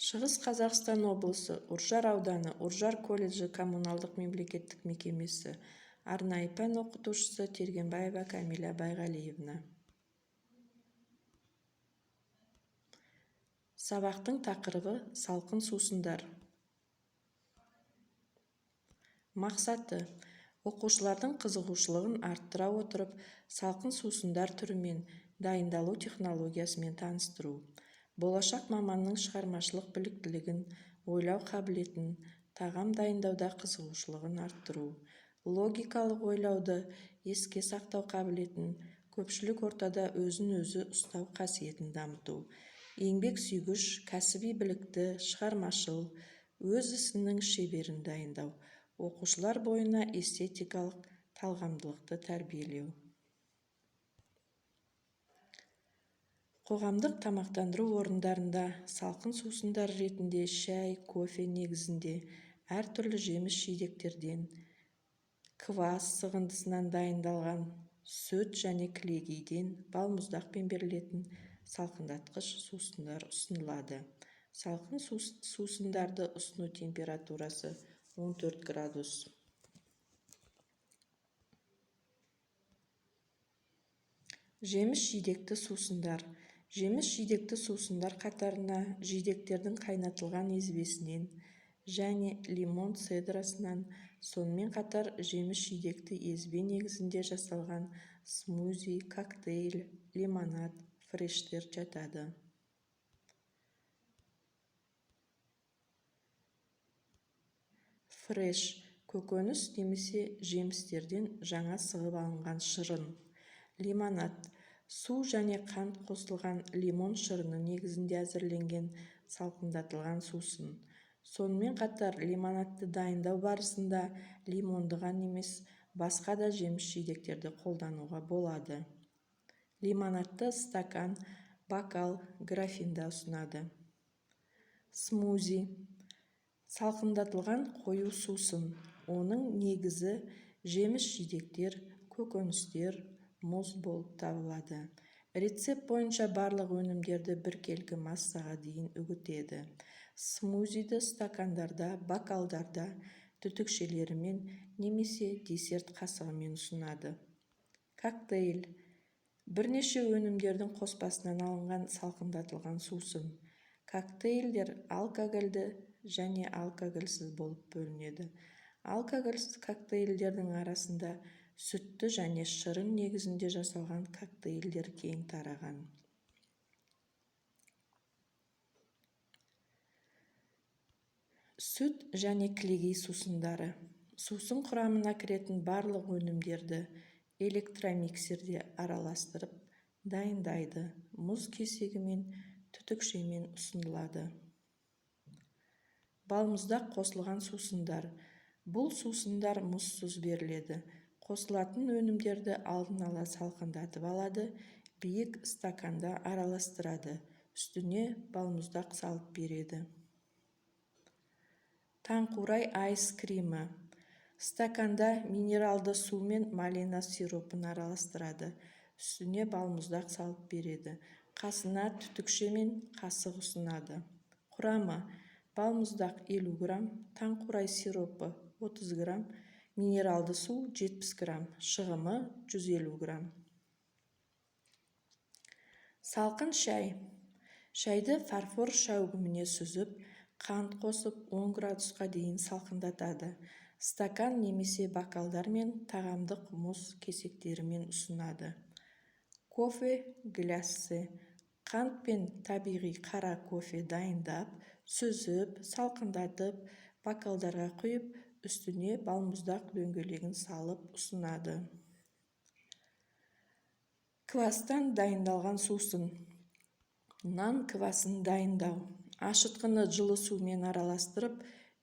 Шығыс Қазақстан облысы, Үржар ауданы, Үржар колледжі коммуналдық мемлекеттік мекемесі, арнайы пән оқытушысы Тергенбаева Камиля Байғалиевна. Сабақтың тақырыбы салқын сусындар. Мақсаты: оқушылардың қызығушылығын арттыра отырып, салқын сусындар түрімен дайындалу технологиясымен таныстыру. Болашақ маманның шығармашылық біліктілігін, ойлау қабілетін, тағам дайындауда қызығушылығын арттыру. Логикалық ойлауды, еске сақтау қабілетін, көпшілік ортада өзін-өзі ұстау қасиетін дамыту. Еңбек сүйгіш, кәсіби білікті, шығармашыл, өз ісінің шеберін дайындау. Оқушылар бойына эстетикалық талғамдылықты тәрбиелеу. Қоғамдық тамақтандыру орындарында салқын сусындар ретінде шәй, кофе негізінде әртүрлі жеміс-жидектерден, квас сығындысынан дайындалған, сүт және кілегейден, балмұздақпен берілетін салқындатқыш сусындар ұсынылады. Салқын сусындарды ұсыну температурасы 14 градус. Жеміс-жидекті сусындар. Жеміс-жидекті сусындар қатарына жидектердің қайнатылған езбесінен және лимон цедрасынан, сонымен қатар жеміс-жидекті езбе негізінде жасалған смузи, коктейль, лимонад, фрештер жатады. Фреш – көкөніс немесе жемістерден жаңа сығып алынған шырын. Лимонад – су және қант қосылған лимон шырыны негізінде әзірленген салқындатылған сусын. Сонымен қатар лимонадты дайындау барысында лимонды ғана емес, басқа да жеміс-жидектерді қолдануға болады. Лимонадты стакан, бокал, графинда ұсынады. Смузи – салқындатылған қою сусын. Оның негізі жеміс-жидектер, көкөністер, мұз болып табылады. Рецепт бойынша барлық өнімдерді біркелкі массаға дейін үгітеді. Смузиді стакандарда, бокалдарда, түтікшелерімен немесе десерт қасығымен ұсынады. Коктейль – бірнеше өнімдердің қоспасынан алынған салқындатылған сусын. Коктейльдер алкогольді және алкогольсіз болып бөлінеді. Алкогольсіз коктейльдердің арасында сүтті және шырын негізінде жасалған коктейльдер кең тараған. Сүт және кілегей сусындары. Сусын құрамына кіретін барлық өнімдерді электромиксерде араластырып дайындайды. Мұз кесегімен, түтікшемен ұсынылады. Балмұздақ қосылған сусындар. Бұл сусындар мұзсыз беріледі. Қосылатын өнімдерді алдын ала салқындатып алады, биік стаканда араластырады, үстіне балмұздақ салып береді. Таңқурай айс-кримі. Стаканда минералды су мен малина сиропын араластырады, үстіне балмұздақ салып береді. Қасына түтікше мен қасық ұсынады. Құрамы: балмұздақ 50 грамм, таңқурай сиропы 30 грамм, минералды су 70 грамм, шығымы 150 грамм. Салқын шәй. Шәйді фарфор шәугіміне сүзіп, қант қосып 10 градусқа дейін салқындатады. Стакан немесе бокалдар мен тағамдық мұз кесектерімен ұсынады. Кофе гляссе. Қант пен табиғи қара кофе дайындап, сүзіп, салқындатып, бокалдарға құйып, үстіне балмұздақ дөңгелегін салып ұсынады. Квастан дайындалған сусын. Нан квасын дайындау. Ашытқыны жылы сумен араластырып,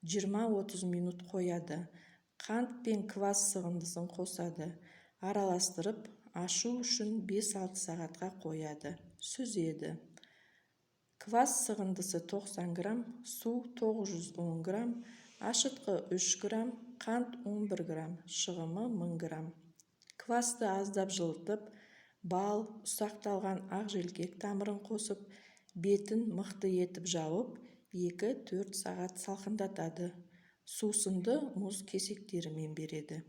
20-30 минут қояды. Қант пен квас сығындысын қосады. Араластырып, ашу үшін 5-6 сағатқа қояды. Сүзеді. Квас сығындысы 90 грамм, су 910 грамм, ашытқы 3 грамм, қант 11 грамм, шығымы 1000 грамм. Квасты аздап жылытып, бал, ұсақталған ақ желкек тамырын қосып, бетін мықты етіп жауып, 2-4 сағат салқындатады. Сусынды мұз кесектерімен береді.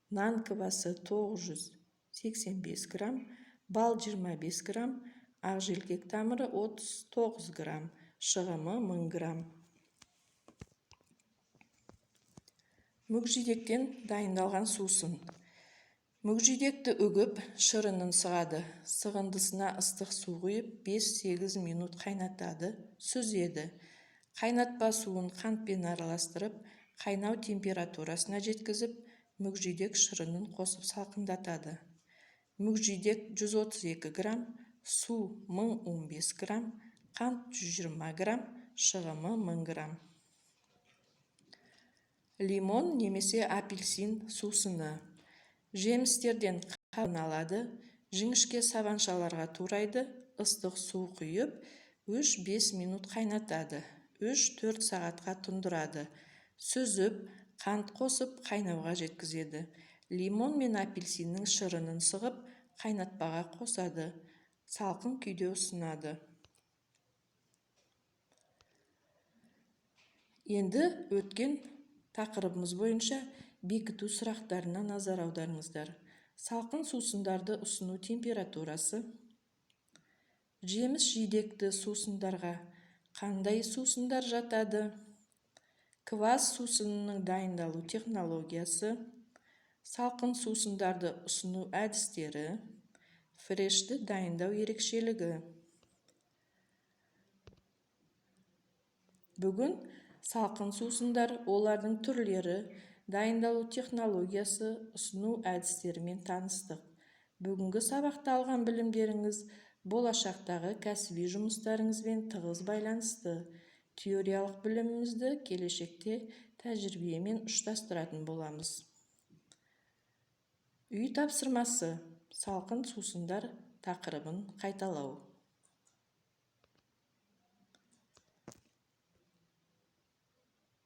Нан кыбасы 985 грамм, бал 25 грамм, ақжелкек тамыры 39 грамм, шығымы 1000 грамм. Мүкжидектен дайындалған сусын. Мүкжидекті үгіп, шырынын сығады. Сығындысына ыстық су құйып, 5-8 минут қайнатады, сүзеді. Қайнатпа суын қантпен араластырып, қайнау температурасына жеткізіп, мүкжидек шырынын қосып салқындатады. Мүкжидек 132 грамм, су 1015 грамм, қант 120 грамм, шығымы 1000 грамм. Лимон немесе апельсин сусыны. Жемістерден қабын алады, жіңішке сабаншаларға турайды, ыстық су құйып, 3-5 минут қайнатады, 3-4 сағатқа тұндырады. Сүзіп, қант қосып, қайнауға жеткізеді. Лимон мен апельсиннің шырынын сығып, қайнатпаға қосады, салқын күйде ұсынады. Енді өткен тақырыбымыз бойынша бекіту сұрақтарына назар аударыңыздар. Салқын сусындарды ұсыну температурасы, жеміс жидекті сусындарға қандай сусындар жатады, квас сусынының дайындалу технологиясы, салқын сусындарды ұсыну әдістері, фрешті дайындау ерекшелігі. Бүгін салқын сусындар, олардың түрлері, дайындалу технологиясы, ұсыну әдістерімен таныстық. Бүгінгі сабақта алған білімдеріңіз болашақтағы кәсіби жұмыстарыңызбен тығыз байланысты. Теориялық білімімізді келешекте тәжірибемен ұштастыратын боламыз. Үй тапсырмасы: салқын сусындар тақырыбын қайталау.